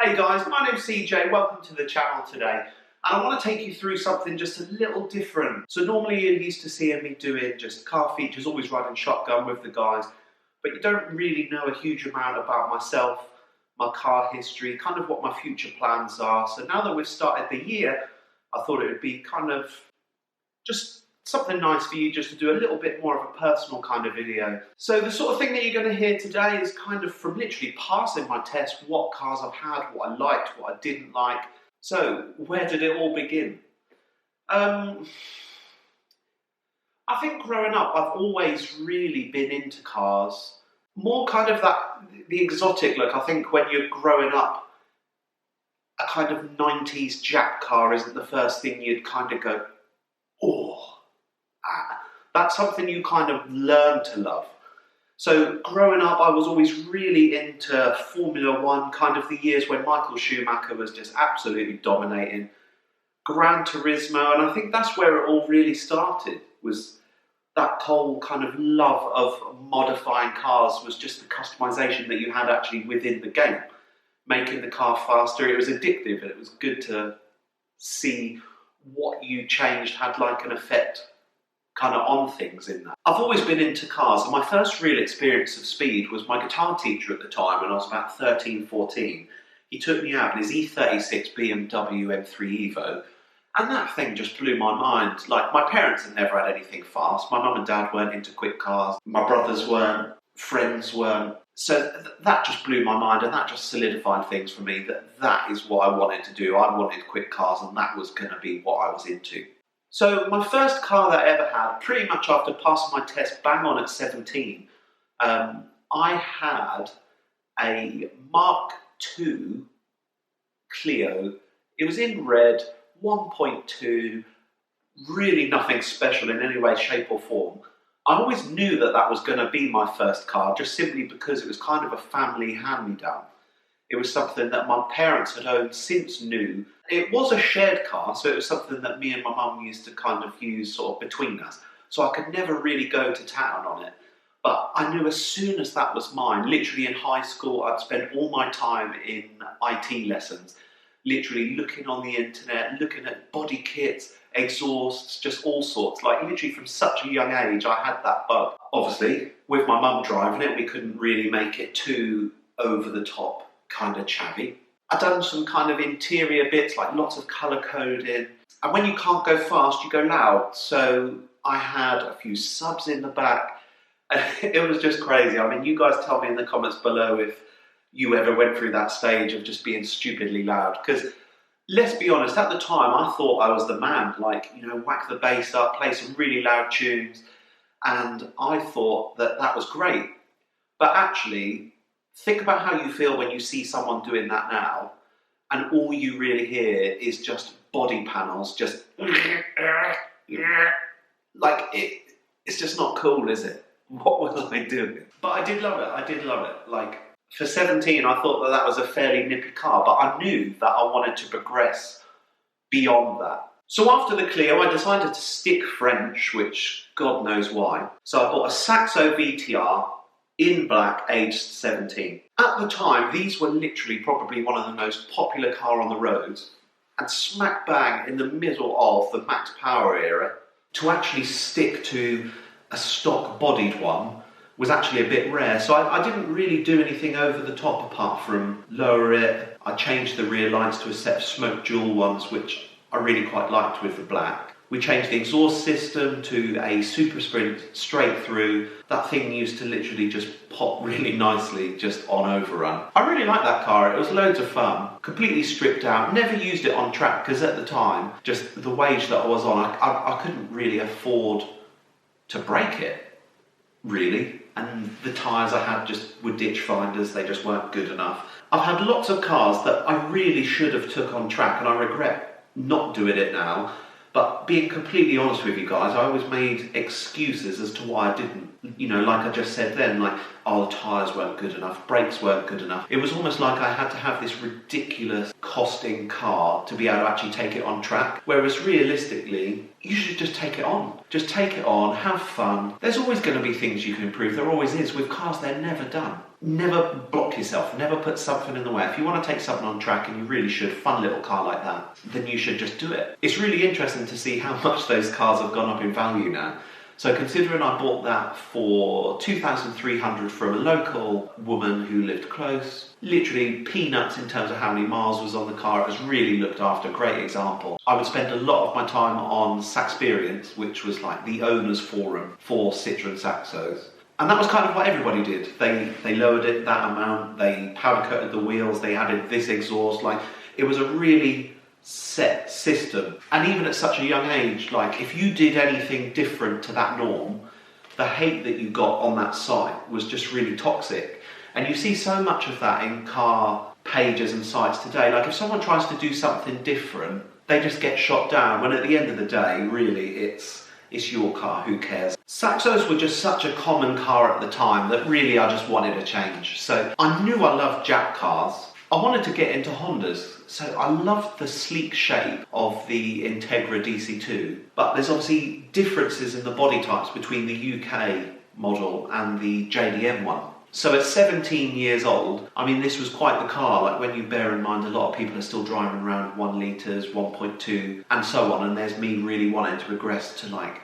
Hey guys, my name's CJ, welcome to the channel today. And I want to take you through something just a little different. So normally you're used to seeing me doing just car features, always riding shotgun with the guys, but you don't really know a huge amount about myself, my car history, kind of what my future plans are. So now that we've started the year, I thought it would be kind of just something nice for you just to do a little bit more of a personal kind of video. So the sort of thing that you're going to hear today is kind of from literally passing my test, what cars I've had, what I liked, what I didn't like. So where did it all begin? I think growing up I've always really been into cars. More kind of the exotic look. I think when you're growing up, a kind of 90s Jap car isn't the first thing you'd kind of go, oh. That's something you kind of learn to love. So growing up, I was always really into Formula One, kind of the years when Michael Schumacher was just absolutely dominating. Gran Turismo, and I think that's where it all really started, was that whole kind of love of modifying cars, was just the customization that you had actually within the game. Making the car faster, it was addictive, and it was good to see what you changed had like an effect kind of on things in that. I've always been into cars, and my first real experience of speed was my guitar teacher at the time when I was about 13, 14. He took me out in his E36 BMW M3 Evo, and that thing just blew my mind. Like, my parents had never had anything fast. My mum and dad weren't into quick cars. My brothers weren't. Friends weren't. So that just blew my mind, and that just solidified things for me, that is what I wanted to do. I wanted quick cars, and that was going to be what I was into. So my first car that I ever had, pretty much after passing my test bang on at 17, I had a Mark II Clio. It was in red, 1.2, really nothing special in any way, shape or form. I always knew that that was going to be my first car, just simply because it was kind of a family hand-me-down. It was something that my parents had owned since new. It was a shared car, so it was something that me and my mum used to kind of use sort of between us. So I could never really go to town on it. But I knew as soon as that was mine, literally in high school, I'd spent all my time in IT lessons, literally looking on the internet, looking at body kits, exhausts, just all sorts. Like literally from such a young age, I had that bug. Obviously, with my mum driving it, we couldn't really make it too over the top kind of chavvy. I've done some kind of interior bits, like lots of colour coding. And when you can't go fast, you go loud. So I had a few subs in the back. And it was just crazy. I mean, you guys tell me in the comments below if you ever went through that stage of just being stupidly loud. Because let's be honest, at the time, I thought I was the man. Like, you know, whack the bass up, play some really loud tunes. And I thought that that was great. But actually, think about how you feel when you see someone doing that now, and all you really hear is just body panels, just like it's just not cool, is it? What was I doing? But I did love it. I did love it. Like for 17, I thought that that was a fairly nippy car, but I knew that I wanted to progress beyond that. So after the Clio, I decided to stick French, which God knows why. So I bought a Saxo VTR. In black, aged 17. At the time, these were literally probably one of the most popular car on the roads, and smack bang in the middle of the max power era, to actually stick to a stock bodied one was actually a bit rare. So I didn't really do anything over the top apart from lower it. I changed the rear lights to a set of smoke jewel ones, which I really quite liked with the black. We changed the exhaust system to a Super Sprint straight through. That thing used to literally just pop really nicely just on overrun. I really liked that car. It was loads of fun. Completely stripped out. Never used it on track because at the time, just the wage that I was on, I couldn't really afford to break it, really. And the tyres I had just were ditch finders. They just weren't good enough. I've had lots of cars that I really should have took on track, and I regret not doing it now. But being completely honest with you guys, I always made excuses as to why I didn't. You know, like I just said then, like, oh, the tyres weren't good enough, brakes weren't good enough. It was almost like I had to have this ridiculous costing car to be able to actually take it on track. Whereas realistically, you should just take it on. Just take it on, have fun. There's always going to be things you can improve. There always is. With cars, they're never done. Never block yourself, never put something in the way. If you want to take something on track, and you really should, fun little car like that, then you should just do it. It's really interesting to see how much those cars have gone up in value now. So considering I bought that for $2,300 from a local woman who lived close, literally peanuts in terms of how many miles was on the car, it was really looked after, great example. I would spend a lot of my time on Saxperience, which was like the owner's forum for Citroen Saxos. And that was kind of what everybody did. They lowered it that amount, they powder coated the wheels, they added this exhaust, like it was a really set system. And even at such a young age, like if you did anything different to that norm, the hate that you got on that site was just really toxic. And you see so much of that in car pages and sites today. Like if someone tries to do something different, they just get shot down, when at the end of the day, really, it's your car, who cares? Saxos were just such a common car at the time that really I just wanted a change. So I knew I loved Jap cars. I wanted to get into Hondas. So I loved the sleek shape of the Integra DC2, but there's obviously differences in the body types between the UK model and the JDM one. So at 17 years old, I mean, this was quite the car. Like when you bear in mind a lot of people are still driving around 1 litres, 1.2 and so on, and there's me really wanting to progress to like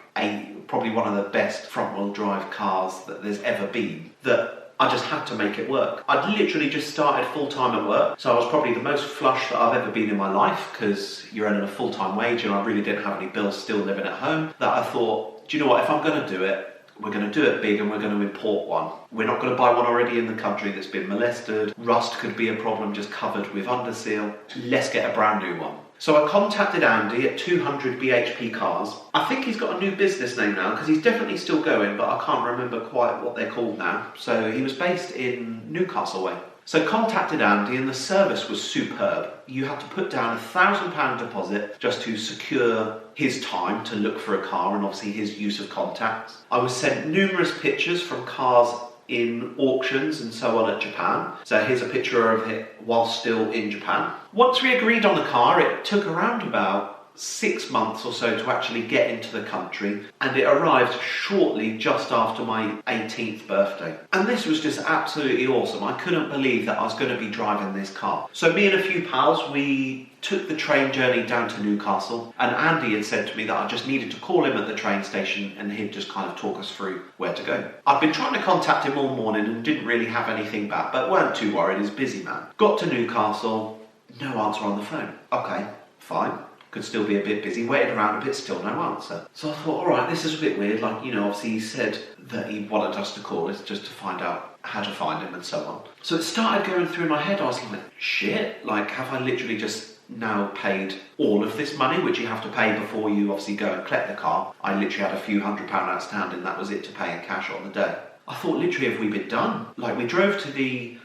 probably one of the best front wheel drive cars that there's ever been, that I just had to make it work. I'd literally just started full-time at work, so I was probably the most flush that I've ever been in my life, because you're earning a full-time wage and I really didn't have any bills, still living at home, that I thought, do you know what, if I'm going to do it, we're going to do it big and we're going to import one. We're not going to buy one already in the country that's been molested. Rust could be a problem just covered with underseal. Let's get a brand new one. So I contacted Andy at 200 BHP Cars. I think he's got a new business name now, because he's definitely still going, but I can't remember quite what they're called now. So he was based in Newcastle way. So contacted Andy, and the service was superb. You had to put down £1,000 deposit just to secure his time to look for a car, and obviously his use of contacts. I was sent numerous pictures from cars in auctions and so on at Japan. So here's a picture of it while still in Japan. Once we agreed on the car, it took around about 6 months or so to actually get into the country, and it arrived shortly just after my 18th birthday. And this was just absolutely awesome. I couldn't believe that I was going to be driving this car. So me and a few pals, we took the train journey down to Newcastle, and Andy had said to me that I just needed to call him at the train station and he'd just kind of talk us through where to go. I'd been trying to contact him all morning and didn't really have anything back, but weren't too worried, he's a busy man. Got to Newcastle, no answer on the phone. Okay, fine. Could still be a bit busy, waited around a bit, still no answer. So I thought, all right, this is a bit weird. Like, you know, obviously he said that he wanted us to call us just to find out how to find him and so on. So it started going through my head. I was like, shit, like, have I literally just now paid all of this money, which you have to pay before you obviously go and collect the car? I literally had a few £100 outstanding, that was it to pay in cash on the day. I thought, literally, have we been done? Like, we drove to the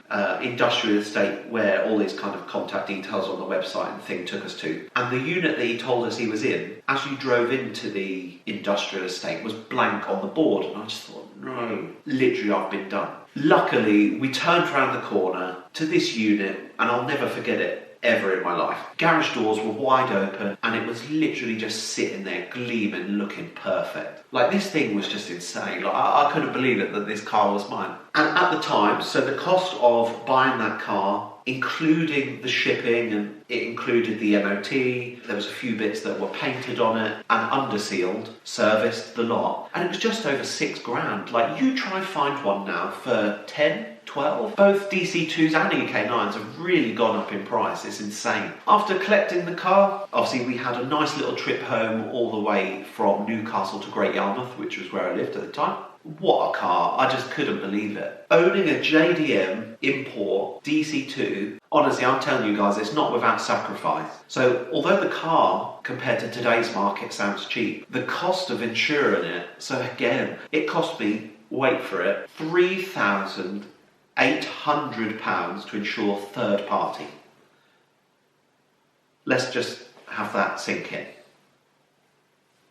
industrial estate where all these kind of contact details on the website and thing took us to. And the unit that he told us he was in, as you drove into the industrial estate, was blank on the board. And I just thought, no, literally, I've been done. Luckily, we turned around the corner to this unit, and I'll never forget it ever in my life. Garage doors were wide open, and it was literally just sitting there gleaming, looking perfect. Like, this thing was just insane. Like, I couldn't believe it that this car was mine. And at the time, so the cost of buying that car, including the shipping, and it included the MOT, there was a few bits that were painted on it and undersealed, serviced, the lot, and it was just over £6,000. Like, you try find one now for 10, 12. Both DC2s and EK9s have really gone up in price. It's insane. After collecting the car, obviously we had a nice little trip home all the way from Newcastle to Great Yarmouth, which was where I lived at the time. What a car. I just couldn't believe it. Owning a JDM import DC2, honestly, I'm telling you guys, it's not without sacrifice. So although the car, compared to today's market, sounds cheap, the cost of insuring it, so again, it cost me, wait for it, £3,800 to insure third party. Let's just have that sink in.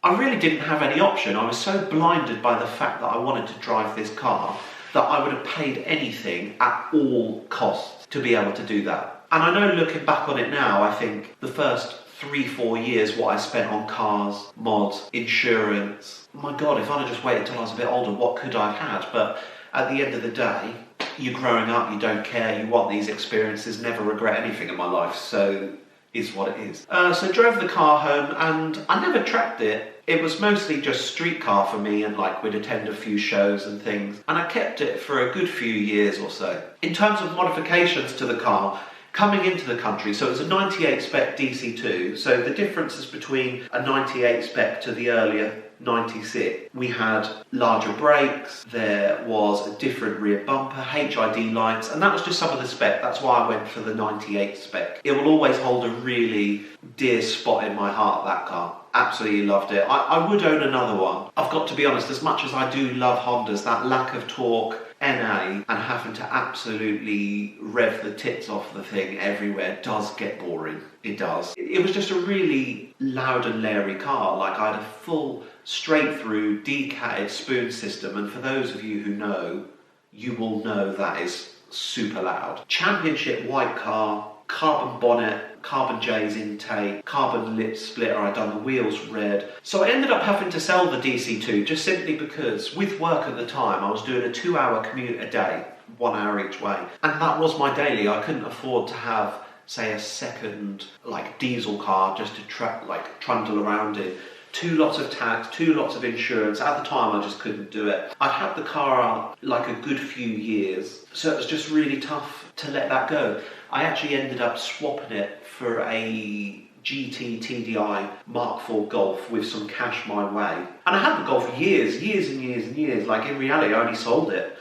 I really didn't have any option. I was so blinded by the fact that I wanted to drive this car that I would have paid anything at all costs to be able to do that. And I know, looking back on it now, I think the first 3-4 years what I spent on cars, mods, insurance, my God, if I'd have just waited until I was a bit older, what could I have had? But at the end of the day, you're growing up, you don't care, you want these experiences, never regret anything in my life, so is what it is. So drove the car home, and I never tracked it. It was mostly just street car for me, and like we'd attend a few shows and things, and I kept it for a good few years or so. In terms of modifications to the car, coming into the country, so it's a 98 spec DC2, so the differences between a 98 spec to the earlier 96, we had larger brakes, there was a different rear bumper, HID lights, and that was just some of the spec. That's why I went for the 98 spec. It will always hold a really dear spot in my heart, that car. Absolutely loved it. I would own another one. I've got to be honest, as much as I do love Hondas, that lack of torque, NA, and having to absolutely rev the tits off the thing everywhere does get boring. It does. It was just a really loud and leery car. Like, I had a full straight through decatted spoon system, and for those of you who know, you will know that is super loud. Championship white car, carbon bonnet, carbon J's intake, carbon lip splitter, I'd done the wheels red. So I ended up having to sell the DC2 just simply because with work at the time I was doing a 2-hour commute a day, 1 hour each way, and that was my daily. I couldn't afford to have, say, a second like diesel car just to trundle around in. 2 lots of tax, 2 lots of insurance. At the time I just couldn't do it. I'd had the car out like a good few years, so it was just really tough to let that go. I actually ended up swapping it for a GT TDI Mark IV Golf with some cash my way. And I had the Golf for years and years. Like, in reality, I only sold it.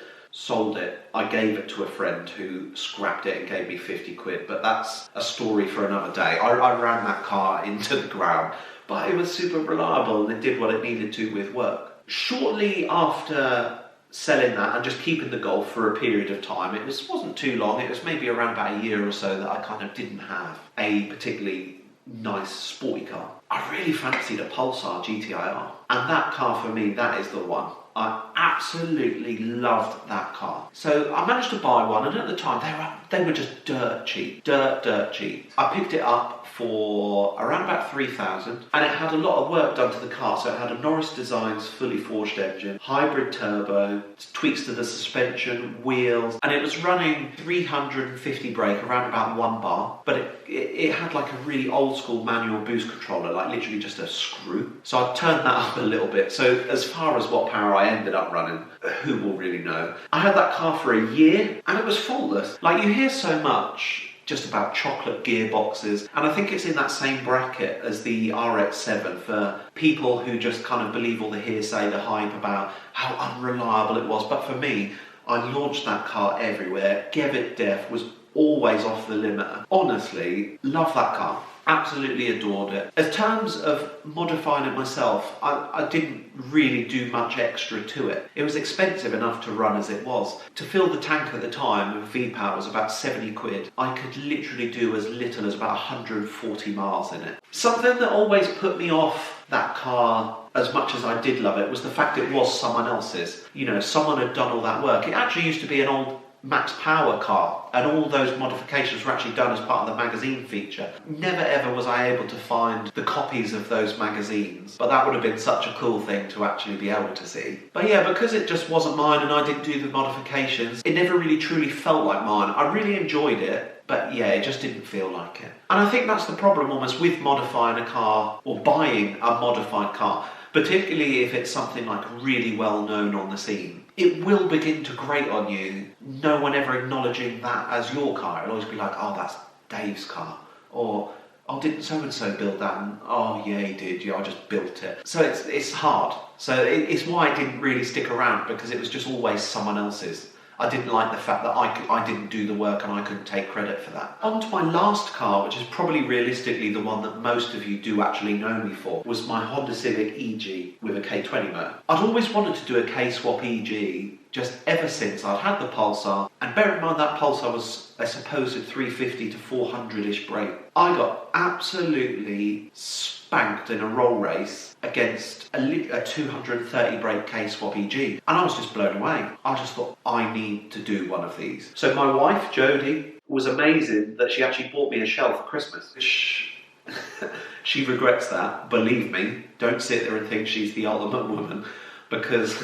I gave it to a friend who scrapped it and gave me 50 quid, but that's a story for another day. I ran that car into the ground, but it was super reliable and it did what it needed to with work. Shortly after selling that and just keeping the Golf for a period of time, it wasn't too long, it was maybe around about a year or so that I kind of didn't have a particularly nice sporty car. I really fancied a Pulsar GTI-R, and that car for me, that is the one. I absolutely loved that car. So I managed to buy one, and at the time they were just dirt cheap. I picked it up for around about 3,000, and it had a lot of work done to the car. So it had a Norris Designs fully forged engine, hybrid turbo, tweaks to the suspension, wheels, and it was running 350 brake, around about 1 bar, but it had like a really old school manual boost controller, like literally just a screw. So I turned that up a little bit. So as far as what power I ended up running, who will really know? I had that car for a year and it was faultless. Like, you hear so much just about chocolate gearboxes, and I think it's in that same bracket as the RX-7 for people who just kind of believe all the hearsay, the hype about how unreliable it was. But for me, I launched that car everywhere. Gevitt Def was always off the limiter. Honestly, love that car. Absolutely adored it. In terms of modifying it myself, I didn't really do much extra to it. It was expensive enough to run as it was. To fill the tank at the time with V-Power was about 70 quid. I could literally do as little as about 140 miles in it. Something that always put me off that car, as much as I did love it, was the fact it was someone else's. You know, someone had done all that work. It actually used to be an old Max Power car, and all those modifications were actually done as part of the magazine feature. Never ever was I able to find the copies of those magazines, but that would have been such a cool thing to actually be able to see. But yeah, because it just wasn't mine and I didn't do the modifications, it never really truly felt like mine. I really enjoyed it, but yeah, it just didn't feel like it. And I think that's the problem almost with modifying a car, or buying a modified car, particularly if it's something like really well known on the scene. It will begin to grate on you, no one ever acknowledging that as your car. It'll always be like, oh, that's Dave's car, or oh, didn't so-and-so build that? And oh yeah, he did, yeah, I just built it. So it's hard. So it's why it didn't really stick around, because it was just always someone else's. I didn't like the fact that I didn't do the work and I couldn't take credit for that. On to my last car, which is probably realistically the one that most of you do actually know me for, was my Honda Civic EG with a K20 motor. I'd always wanted to do a K-swap EG just ever since I'd had the Pulsar, and bear in mind that Pulsar was a supposed 350 to 400-ish brake. I got absolutely spanked in a roll race against a 230 brake K-swap EG, and I was just blown away. I just thought, I need to do one of these. So my wife, Jodie, was amazing that she actually bought me a Shell for Christmas. She regrets that, believe me. Don't sit there and think she's the ultimate woman, because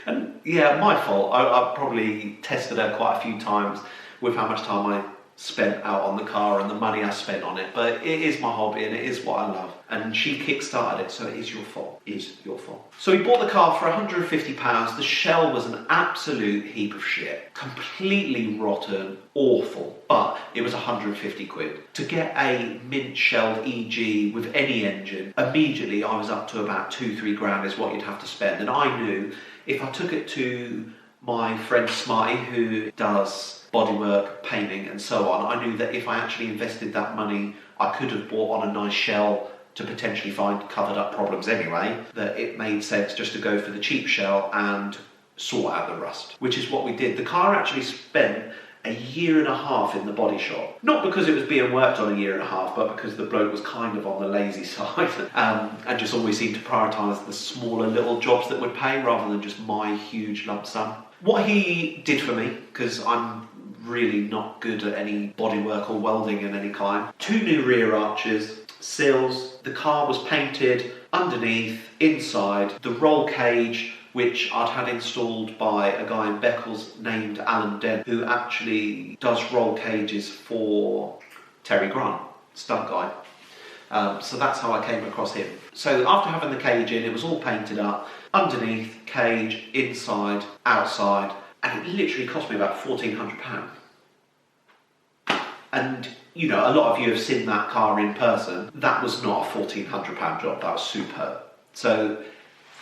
And yeah, my fault. I probably tested her quite a few times with how much time I spent out on the car and the money I spent on it, but it is my hobby and it is what I love, and she kick-started it, so it is your fault. It is your fault. So we bought the car for £150. The shell was an absolute heap of shit, completely rotten, awful, but it was 150 quid. To get a mint shelled EG with any engine, immediately I was up to about 2-3 grand is what you'd have to spend, and I knew if I took it to my friend Smarty, who does bodywork, painting and so on, I knew that if I actually invested that money, I could have bought on a nice shell to potentially find covered up problems anyway, that it made sense just to go for the cheap shell and sort out the rust, which is what we did. The car actually spent a year and a half in the body shop. Not because it was being worked on a year and a half, but because the bloke was kind of on the lazy side and just always seemed to prioritise the smaller little jobs that would pay rather than just my huge lump sum. What he did for me, because I'm really not good at any bodywork or welding in any kind, 2 new rear arches, sills, the car was painted underneath, inside, the roll cage, which I'd had installed by a guy in Beccles named Alan Dent, who actually does roll cages for Terry Grant, stunt guy. So that's how I came across him. So after having the cage in, it was all painted up, underneath, cage, inside, outside, and it literally cost me about £1,400. And, you know, a lot of you have seen that car in person. That was not a £1,400 job, that was superb. So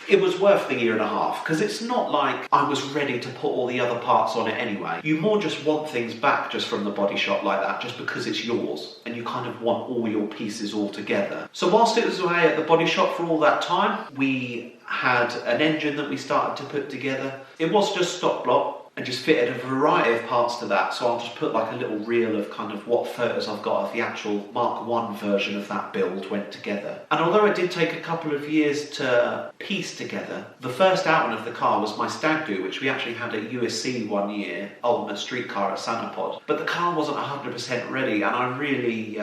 it was worth the year and a half, because it's not like I was ready to put all the other parts on it anyway. You more just want things back just from the body shop like that, just because it's yours, and you kind of want all your pieces all together. So whilst it was away at the body shop for all that time, we had an engine that we started to put together. It was just stock block, and just fitted a variety of parts to that, so I'll just put like a little reel of kind of what photos I've got of the actual Mark 1 version of that build went together. And although it did take a couple of years to piece together, the first outing of the car was my stag do, which we actually had at USC one year, Ultimate Street Car at Santapod. But the car wasn't 100% ready, and I really,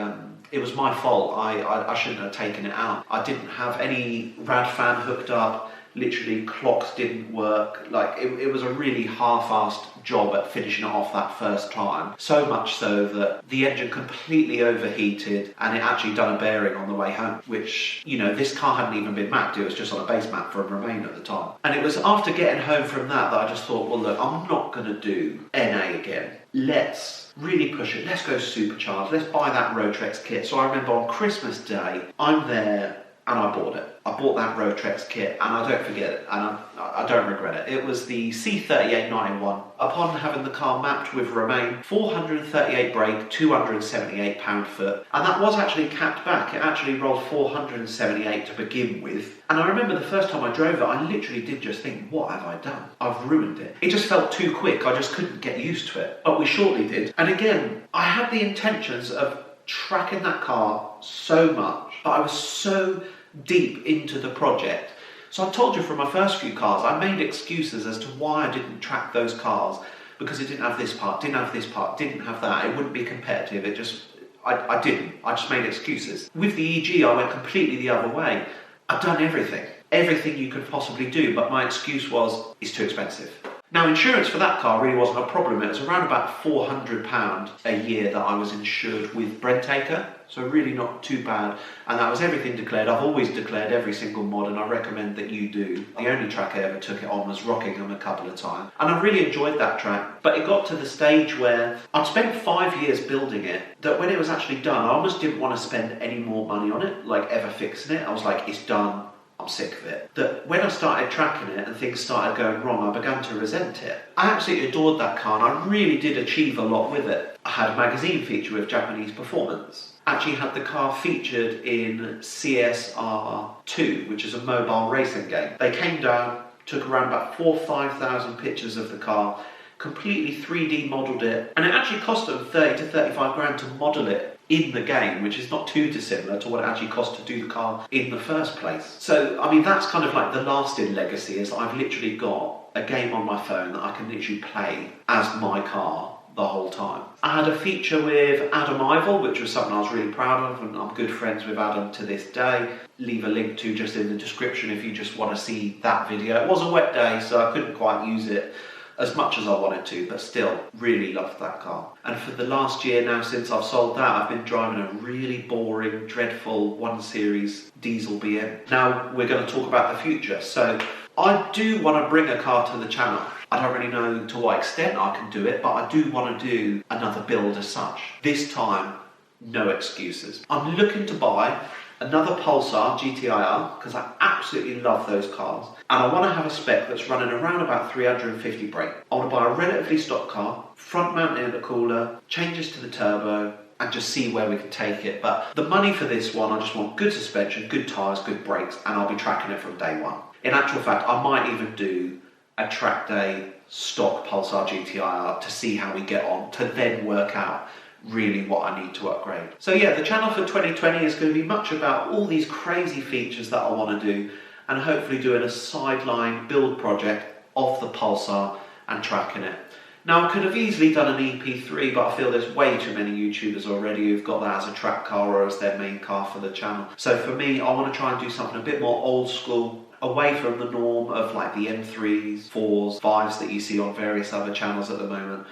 it was my fault. I shouldn't have taken it out. I didn't have any rad fan hooked up. Literally, clocks didn't work. Like, it was a really half-assed job at finishing it off that first time. So much so that the engine completely overheated and it actually done a bearing on the way home, which, you know, this car hadn't even been mapped. It was just on a base map from Remain at the time. And it was after getting home from that I just thought, well, look, I'm not going to do NA again. Let's really push it. Let's go supercharged. Let's buy that Rotrex kit. So I remember on Christmas Day, I'm there and I bought it. I bought that Rotrex kit, and I don't forget it, and I don't regret it. It was the C3891. Upon having the car mapped with Remain, 438 brake, 278 pound-foot, and that was actually capped back. It actually rolled 478 to begin with. And I remember the first time I drove it, I literally did just think, what have I done? I've ruined it. It just felt too quick. I just couldn't get used to it. But we shortly did. And again, I had the intentions of tracking that car so much, but I was so deep into the project. So I told you from my first few cars, I made excuses as to why I didn't track those cars, because it didn't have this part, didn't have this part, didn't have that, it wouldn't be competitive, it just, I didn't. I just made excuses. With the EG, I went completely the other way. I'd done everything you could possibly do, but my excuse was, it's too expensive. Now, insurance for that car really wasn't a problem. It was around about £400 a year that I was insured with Brentaker, so really not too bad. And that was everything declared. I've always declared every single mod, and I recommend that you do. The only track I ever took it on was Rockingham a couple of times, and I really enjoyed that track. But it got to the stage where I'd spent 5 years building it, that when it was actually done, I almost didn't want to spend any more money on it, like ever fixing it. I was like, it's done. I'm sick of it. That when I started tracking it and things started going wrong, I began to resent it. I absolutely adored that car, and I really did achieve a lot with it. I had a magazine feature with Japanese performance. Actually had the car featured in CSR2, which is a mobile racing game. They came down, took around about 4,000 or 5,000 pictures of the car, completely 3D modelled it, and it actually cost them 30 to 35 grand to model it in the game, which is not too dissimilar to what it actually cost to do the car in the first place. So, I mean, that's kind of like the lasting legacy, is I've literally got a game on my phone that I can literally play as my car the whole time. I had a feature with Adam Ivel, which was something I was really proud of, and I'm good friends with Adam to this day. Leave a link to just in the description if you just want to see that video. It was a wet day, so I couldn't quite use it as much as I wanted to, but still really loved that car. And for the last year now, since I've sold that, I've been driving a really boring, dreadful 1 Series diesel BM. Now we're going to talk about the future. So I do want to bring a car to the channel. I don't really know to what extent I can do it, but I do want to do another build as such. This time, no excuses. I'm looking to buy another Pulsar GTI-R because I absolutely love those cars, and I want to have a spec that's running around about 350 brake. I want to buy a relatively stock car, front mounted intercooler, changes to the turbo, and just see where we can take it. But the money for this one, I just want good suspension, good tyres, good brakes, and I'll be tracking it from day one. In actual fact, I might even do a track day stock Pulsar GTI-R to see how we get on, to then work out really what I need to upgrade. So yeah, the channel for 2020 is going to be much about all these crazy features that I want to do, and hopefully doing a sideline build project of the Pulsar and tracking it. Now I could have easily done an EP3, but I feel there's way too many YouTubers already who've got that as a track car or as their main car for the channel. So for me, I want to try and do something a bit more old school, away from the norm of like the M3s, 4s, 5s that you see on various other channels at the moment.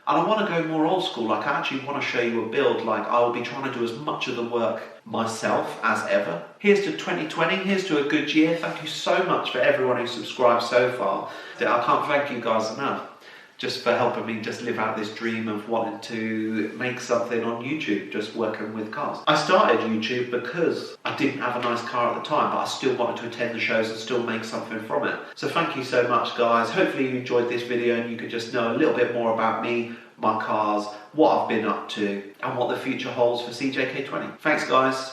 And I want to go more old school. Like, I actually want to show you a build. Like, I will be trying to do as much of the work myself as ever. Here's to 2020. Here's to a good year. Thank you so much for everyone who subscribed so far. I can't thank you guys enough just for helping me just live out this dream of wanting to make something on YouTube, just working with cars. I started YouTube because I didn't have a nice car at the time, but I still wanted to attend the shows and still make something from it. So thank you so much, guys. Hopefully you enjoyed this video and you could just know a little bit more about me, my cars, what I've been up to, and what the future holds for CJK20. Thanks, guys.